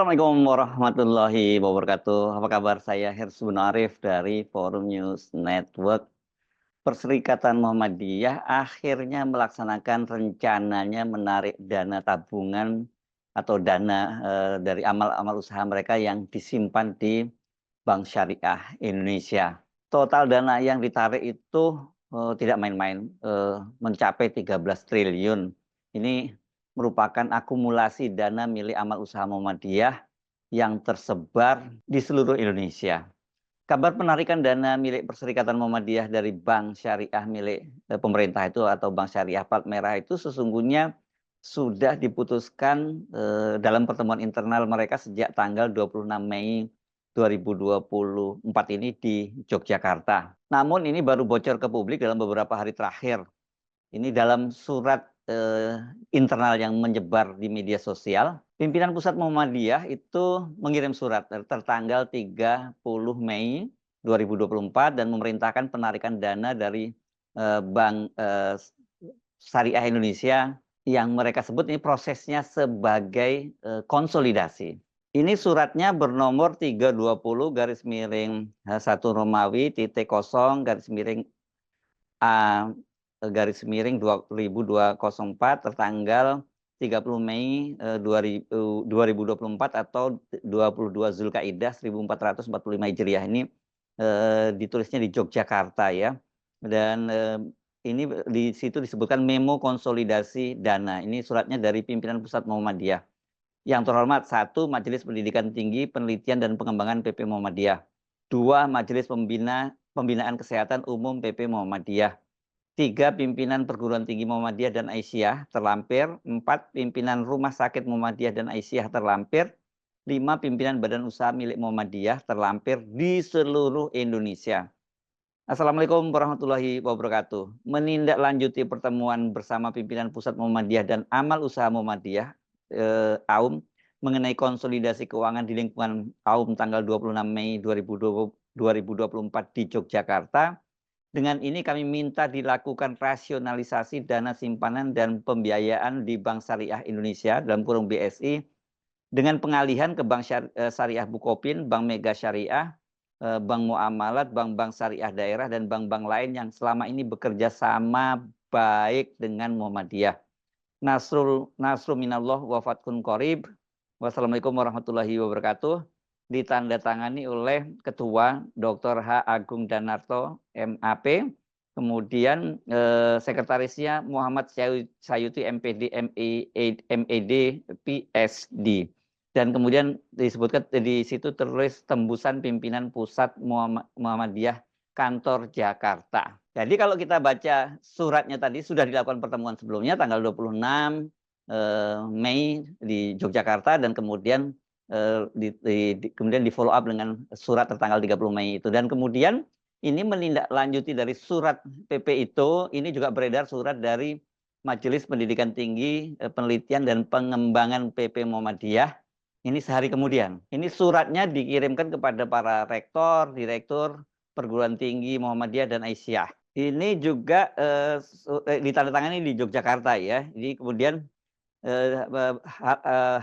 Assalamualaikum warahmatullahi wabarakatuh. Apa kabar? Saya Hersubun Arif dari Forum News Network. Perserikatan Muhammadiyah akhirnya melaksanakan rencananya menarik dana tabungan atau dana dari amal-amal usaha mereka yang disimpan di Bank Syariah Indonesia. Total dana yang ditarik itu tidak main-main, mencapai 13 triliun. Ini merupakan akumulasi dana milik amal usaha Muhammadiyah yang tersebar di seluruh Indonesia. Kabar penarikan dana milik Perserikatan Muhammadiyah dari Bank Syariah milik pemerintah itu atau Bank Syariah Plat Merah itu sesungguhnya sudah diputuskan dalam pertemuan internal mereka sejak tanggal 26 Mei 2024 ini di Yogyakarta. Namun ini baru bocor ke publik dalam beberapa hari terakhir. Ini dalam surat internal yang menyebar di media sosial, pimpinan pusat Muhammadiyah itu mengirim surat tertanggal 30 Mei 2024 dan memerintahkan penarikan dana dari Bank Syariah Indonesia yang mereka sebut ini prosesnya sebagai konsolidasi. Ini suratnya bernomor 320 garis miring 1 Romawi titik kosong garis miring A garis miring 2204 tertanggal 30 Mei 2024 atau 22 Zulkaidah 1445 Hijriah ini ditulisnya di Yogyakarta ya. Dan ini di situ disebutkan memo konsolidasi dana. Ini suratnya dari pimpinan Pusat Muhammadiyah. Yang terhormat, 1. Majelis Pendidikan Tinggi, Penelitian dan Pengembangan PP Muhammadiyah. 2. Majelis Pembinaan Kesehatan Umum PP Muhammadiyah. 3. Pimpinan Perguruan Tinggi Muhammadiyah dan Aisyah terlampir. 4. Pimpinan Rumah Sakit Muhammadiyah dan Aisyah terlampir. 5. Pimpinan Badan Usaha milik Muhammadiyah terlampir di seluruh Indonesia. Assalamualaikum warahmatullahi wabarakatuh. Menindaklanjuti pertemuan bersama pimpinan Pusat Muhammadiyah dan Amal Usaha Muhammadiyah AUM mengenai konsolidasi keuangan di lingkungan AUM tanggal 26 Mei 2024 di Yogyakarta. Dengan ini kami minta dilakukan rasionalisasi dana simpanan dan pembiayaan di Bank Syariah Indonesia dalam kurung BSI dengan pengalihan ke Bank Syariah Bukopin, Bank Mega Syariah, Bank Muamalat, bank-bank syariah daerah, dan bank-bank lain yang selama ini bekerja sama baik dengan Muhammadiyah. Nasrul minallah wa fathun qorib. Wassalamualaikum warahmatullahi wabarakatuh. Ditandatangani oleh Ketua Dr. H. Agung Danarto, MAP. Kemudian sekretarisnya Muhammad Sayuti, MPD, MED, PSD. Dan kemudian disebutkan di situ tertulis tembusan pimpinan Pusat Muhammadiyah Kantor Jakarta. Jadi kalau kita baca suratnya tadi sudah dilakukan pertemuan sebelumnya tanggal 26 Mei di Yogyakarta dan kemudian kemudian di follow up dengan surat tertanggal 30 Mei itu. Dan kemudian ini menindaklanjuti dari surat PP itu, ini juga beredar surat dari Majelis Pendidikan Tinggi, Penelitian dan Pengembangan PP Muhammadiyah. Ini sehari kemudian. Ini suratnya dikirimkan kepada para rektor, direktur Perguruan Tinggi Muhammadiyah dan Aisyah. Ini juga ditandatangani di Yogyakarta ya. Jadi kemudian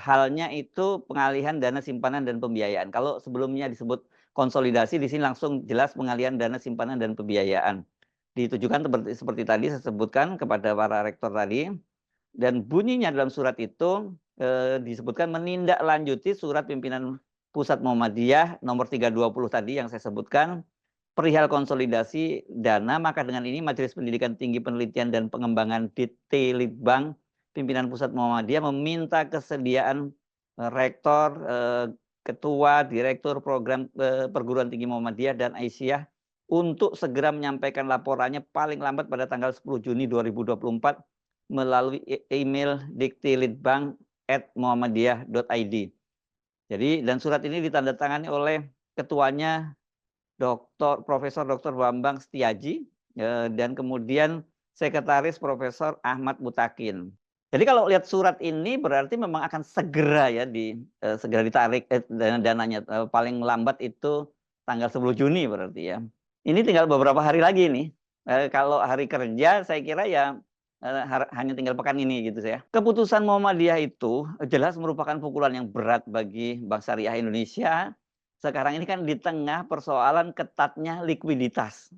halnya itu pengalihan dana simpanan dan pembiayaan. Kalau sebelumnya disebut konsolidasi, di sini langsung jelas pengalihan dana simpanan dan pembiayaan. Ditujukan seperti tadi saya sebutkan kepada para rektor tadi. Dan bunyinya dalam surat itu disebutkan menindaklanjuti surat pimpinan Pusat Muhammadiyah nomor 320 tadi yang saya sebutkan perihal konsolidasi dana. Maka dengan ini Majelis Pendidikan Tinggi, Penelitian dan Pengembangan Litbang pimpinan Pusat Muhammadiyah meminta kesediaan rektor, ketua, direktur program Perguruan Tinggi Muhammadiyah dan Aisyah untuk segera menyampaikan laporannya paling lambat pada tanggal 10 Juni 2024 melalui email diktilitbang@muhammadiyah.id. Jadi dan surat ini ditandatangani oleh ketuanya Profesor Dr. Bambang Setiaji dan kemudian sekretaris Profesor Ahmad Mutakin. Jadi kalau lihat surat ini berarti memang akan segera ya segera ditarik dananya paling lambat itu tanggal 10 Juni berarti ya. Ini tinggal beberapa hari lagi nih. Kalau hari kerja saya kira ya hanya tinggal pekan ini gitu ya. Keputusan Muhammadiyah itu jelas merupakan pukulan yang berat bagi Bank Syariah Indonesia. Sekarang ini kan di tengah persoalan ketatnya likuiditas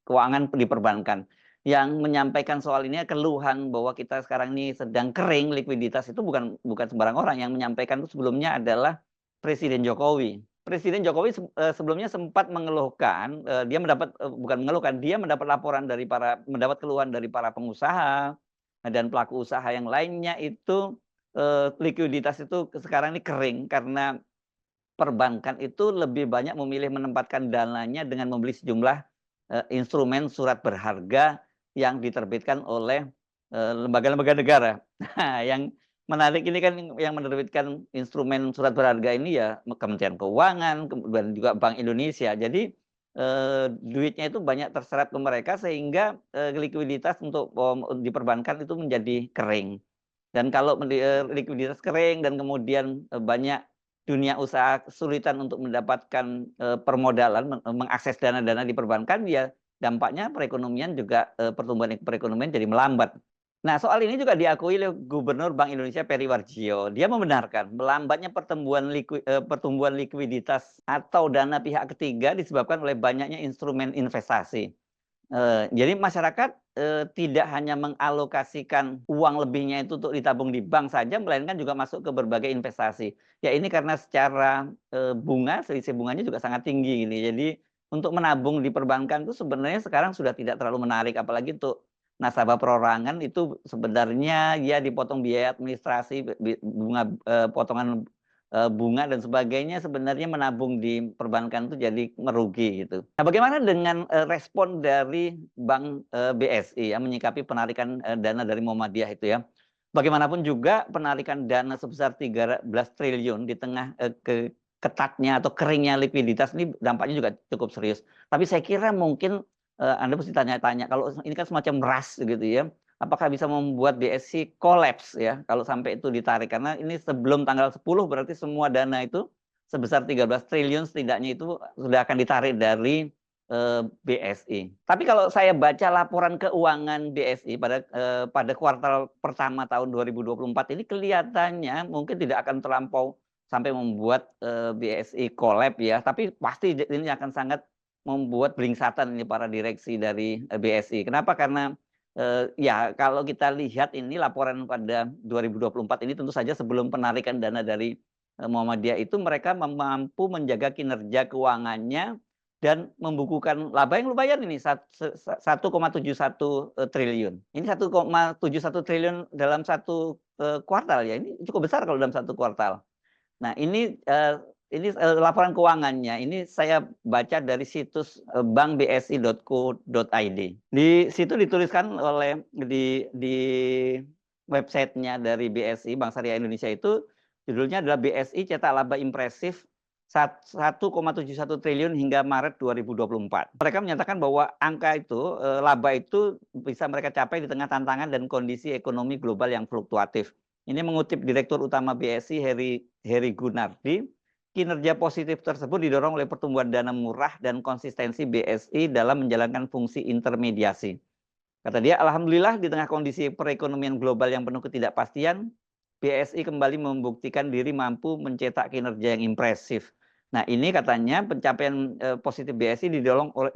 keuangan di perbankan. Yang menyampaikan soal ini keluhan bahwa kita sekarang ini sedang kering likuiditas itu bukan sembarang orang. Yang menyampaikan itu sebelumnya adalah Presiden Jokowi. Presiden Jokowi sebelumnya sempat mengeluhkan, dia bukan mengeluhkan, dia mendapat keluhan dari para pengusaha dan pelaku usaha yang lainnya itu likuiditas itu sekarang ini kering karena perbankan itu lebih banyak memilih menempatkan dananya dengan membeli sejumlah instrumen surat berharga yang diterbitkan oleh lembaga-lembaga negara. Nah, yang menarik ini kan yang menerbitkan instrumen surat berharga ini ya Kementerian Keuangan, kemudian juga Bank Indonesia. Jadi duitnya itu banyak terserap ke mereka sehingga likuiditas untuk diperbankan itu menjadi kering. Dan kalau likuiditas kering dan kemudian banyak dunia usaha kesulitan untuk mendapatkan permodalan, mengakses dana-dana di perbankan, ya dampaknya perekonomian juga pertumbuhan perekonomian jadi melambat. Nah, soal ini juga diakui oleh Gubernur Bank Indonesia Peri Warjio. Dia membenarkan melambatnya pertumbuhan likuiditas atau dana pihak ketiga disebabkan oleh banyaknya instrumen investasi. Jadi masyarakat tidak hanya mengalokasikan uang lebihnya itu untuk ditabung di bank saja, melainkan juga masuk ke berbagai investasi. Ya ini karena secara selisih bunganya juga sangat tinggi ini. Jadi untuk menabung di perbankan itu sebenarnya sekarang sudah tidak terlalu menarik, apalagi untuk nasabah perorangan itu sebenarnya ya dipotong biaya administrasi, bunga potongan bunga dan sebagainya, sebenarnya menabung di perbankan itu jadi merugi gitu. Nah, bagaimana dengan respon dari Bank BSI ya menyikapi penarikan dana dari Muhammadiyah itu ya? Bagaimanapun juga penarikan dana sebesar 13 triliun di tengah ketatnya atau keringnya likuiditas ini dampaknya juga cukup serius. Tapi saya kira mungkin Anda mesti tanya-tanya, kalau ini kan semacam ras gitu ya, apakah bisa membuat BSI kolaps ya kalau sampai itu ditarik, karena ini sebelum tanggal 10 berarti semua dana itu sebesar 13 triliun setidaknya itu sudah akan ditarik dari BSI. Tapi kalau saya baca laporan keuangan BSI pada kuartal pertama tahun 2024 ini kelihatannya mungkin tidak akan terlampau sampai membuat BSI kolaps ya, tapi pasti ini akan sangat membuat belingsatan ini para direksi dari BSI. Kenapa? Karena ya kalau kita lihat ini laporan pada 2024 ini tentu saja sebelum penarikan dana dari Muhammadiyah itu mereka mampu menjaga kinerja keuangannya dan membukukan laba yang lumayan ini 1,71 triliun. Ini 1,71 triliun dalam satu kuartal ya. Ini cukup besar kalau dalam satu kuartal. Nah, ini laporan keuangannya. Ini saya baca dari situs bankbsi.co.id. Di situ dituliskan oleh di websitenya dari BSI, Bank Syariah Indonesia itu judulnya adalah BSI cetak laba impresif 1,71 triliun hingga Maret 2024. Mereka menyatakan bahwa angka itu, laba itu bisa mereka capai di tengah tantangan dan kondisi ekonomi global yang fluktuatif. Ini mengutip Direktur Utama BSI Heri Gunardi, kinerja positif tersebut didorong oleh pertumbuhan dana murah dan konsistensi BSI dalam menjalankan fungsi intermediasi. Kata dia, alhamdulillah di tengah kondisi perekonomian global yang penuh ketidakpastian, BSI kembali membuktikan diri mampu mencetak kinerja yang impresif. Nah, ini katanya pencapaian positif BSI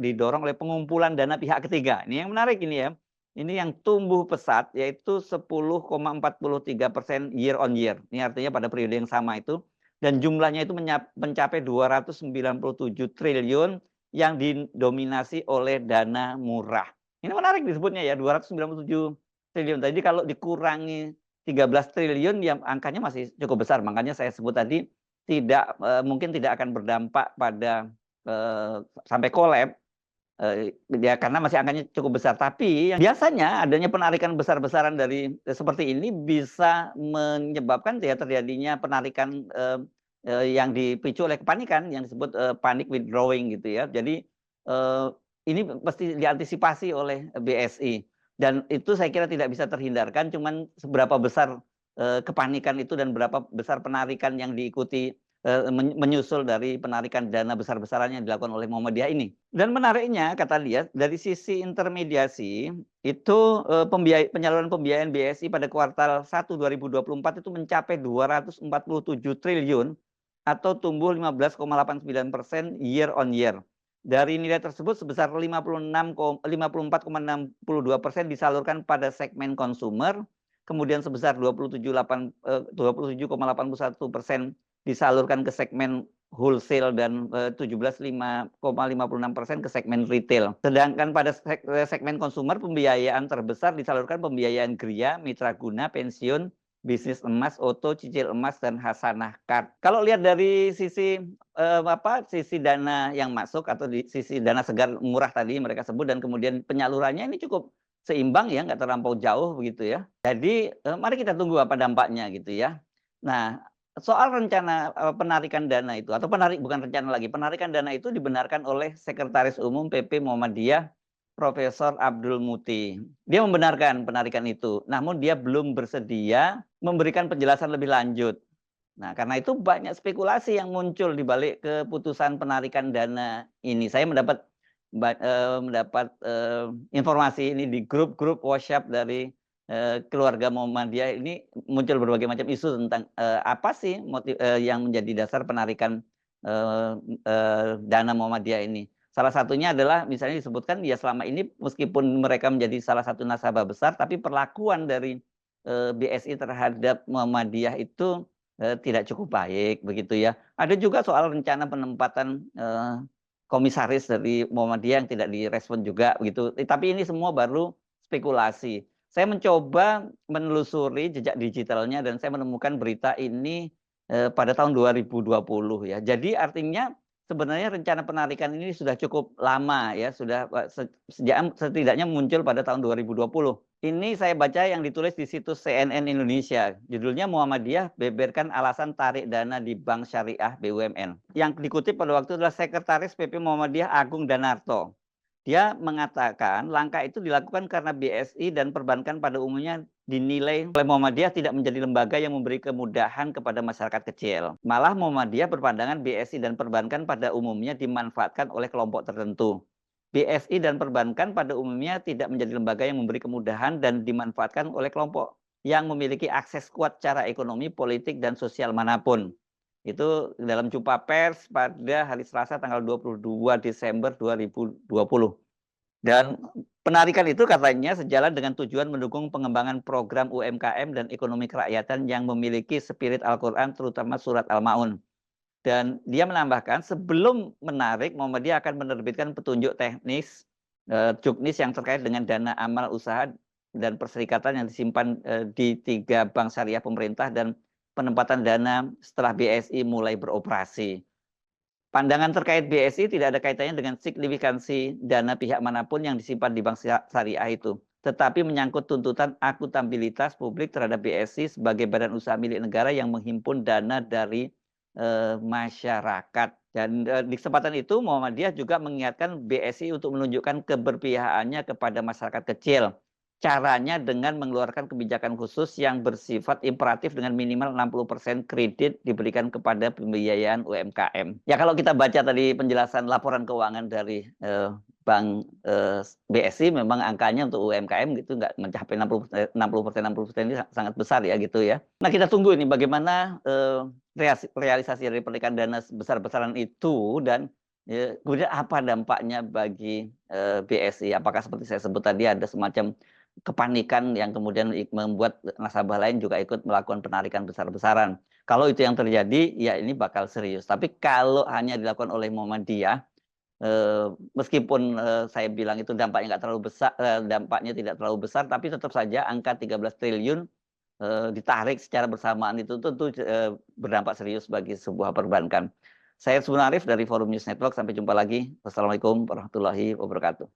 didorong oleh pengumpulan dana pihak ketiga. Ini yang menarik ini ya. Ini yang tumbuh pesat, yaitu 10,43% year on year. Ini artinya pada periode yang sama itu. Dan jumlahnya itu mencapai 297 triliun yang didominasi oleh dana murah. Ini menarik disebutnya ya, 297 triliun. Tadi kalau dikurangi 13 triliun, ya angkanya masih cukup besar. Makanya saya sebut tadi mungkin tidak akan berdampak pada sampai kolaps. Ya karena masih angkanya cukup besar, tapi yang biasanya adanya penarikan besar-besaran dari seperti ini bisa menyebabkan ya terjadinya penarikan yang dipicu oleh kepanikan yang disebut panic withdrawing gitu ya. Jadi ini pasti diantisipasi oleh BSI dan itu saya kira tidak bisa terhindarkan, cuman seberapa besar kepanikan itu dan berapa besar penarikan yang diikuti menyusul dari penarikan dana besar-besaran yang dilakukan oleh Muhammadiyah ini. Dan menariknya kata dia dari sisi intermediasi itu penyaluran pembiayaan BSI pada kuartal 1 2024 itu mencapai 247 triliun atau tumbuh 15,89% year on year. Dari nilai tersebut sebesar 54,62% disalurkan pada segmen konsumer, kemudian sebesar 27,81% disalurkan ke segmen wholesale dan 17,56% ke segmen retail. Sedangkan pada segmen konsumer pembiayaan terbesar disalurkan pembiayaan Gria, Mitra Guna, pensiun, bisnis emas, oto, cicil emas, dan Hasanah Card. Kalau lihat dari sisi sisi dana yang masuk atau di sisi dana segar murah tadi mereka sebut dan kemudian penyalurannya ini cukup seimbang ya, nggak terlampau jauh begitu ya. Jadi mari kita tunggu apa dampaknya gitu ya. Nah, soal rencana penarikan dana itu atau bukan rencana lagi, penarikan dana itu dibenarkan oleh Sekretaris Umum PP Muhammadiyah Profesor Abdul Muti. Dia membenarkan penarikan itu, namun dia belum bersedia memberikan penjelasan lebih lanjut. Nah, karena itu banyak spekulasi yang muncul di balik keputusan penarikan dana ini. Saya mendapat informasi ini di grup-grup WhatsApp dari keluarga Muhammadiyah. Ini muncul berbagai macam isu tentang apa sih motif yang menjadi dasar penarikan dana Muhammadiyah ini. Salah satunya adalah misalnya disebutkan ya selama ini meskipun mereka menjadi salah satu nasabah besar, tapi perlakuan dari BSI terhadap Muhammadiyah itu tidak cukup baik begitu ya. Ada juga soal rencana penempatan komisaris dari Muhammadiyah yang tidak direspon juga begitu. Tapi ini semua baru spekulasi. Saya mencoba menelusuri jejak digitalnya dan saya menemukan berita ini pada tahun 2020 ya. Jadi artinya sebenarnya rencana penarikan ini sudah cukup lama ya, sudah sejak setidaknya muncul pada tahun 2020. Ini saya baca yang ditulis di situs CNN Indonesia. Judulnya Muhammadiyah beberkan alasan tarik dana di Bank Syariah BUMN. Yang dikutip pada waktu adalah Sekretaris PP Muhammadiyah Agung Danarto. Dia mengatakan langkah itu dilakukan karena BSI dan perbankan pada umumnya dinilai oleh Muhammadiyah tidak menjadi lembaga yang memberi kemudahan kepada masyarakat kecil. Malah Muhammadiyah berpandangan BSI dan perbankan pada umumnya dimanfaatkan oleh kelompok tertentu. BSI dan perbankan pada umumnya tidak menjadi lembaga yang memberi kemudahan dan dimanfaatkan oleh kelompok yang memiliki akses kuat secara ekonomi, politik, dan sosial manapun. Itu dalam jumpa pers pada hari Selasa tanggal 22 Desember 2020. Dan penarikan itu katanya sejalan dengan tujuan mendukung pengembangan program UMKM dan ekonomi kerakyatan yang memiliki spirit Al-Quran, terutama surat Al-Ma'un. Dan dia menambahkan sebelum menarik, Muhammadiyah akan menerbitkan petunjuk teknis juknis yang terkait dengan dana amal usaha dan perserikatan yang disimpan di 3 bank syariah pemerintah dan penempatan dana setelah BSI mulai beroperasi. Pandangan terkait BSI tidak ada kaitannya dengan signifikansi dana pihak manapun yang disimpan di bank syariah itu, tetapi menyangkut tuntutan akuntabilitas publik terhadap BSI sebagai badan usaha milik negara yang menghimpun dana dari masyarakat. Dan di kesempatan itu Muhammadiyah juga mengingatkan BSI untuk menunjukkan keberpihakannya kepada masyarakat kecil. Caranya dengan mengeluarkan kebijakan khusus yang bersifat imperatif dengan minimal 60% kredit diberikan kepada pembiayaan UMKM. Ya kalau kita baca tadi penjelasan laporan keuangan dari Bank BSI, memang angkanya untuk UMKM gitu nggak mencapai 60% ini sangat besar ya gitu ya. Nah kita tunggu ini bagaimana realisasi dari penarikan dana besar-besaran itu dan kemudian apa dampaknya bagi BSI. Apakah seperti saya sebut tadi ada semacam kepanikan yang kemudian membuat nasabah lain juga ikut melakukan penarikan besar-besaran. Kalau itu yang terjadi, ya ini bakal serius. Tapi kalau hanya dilakukan oleh Muhammadiyah, meskipun saya bilang itu dampaknya nggak terlalu besar, dampaknya tidak terlalu besar, tapi tetap saja angka 13 triliun ditarik secara bersamaan itu tentu berdampak serius bagi sebuah perbankan. Saya Hersubun Arif dari Forum News Network. Sampai jumpa lagi. Wassalamualaikum warahmatullahi wabarakatuh.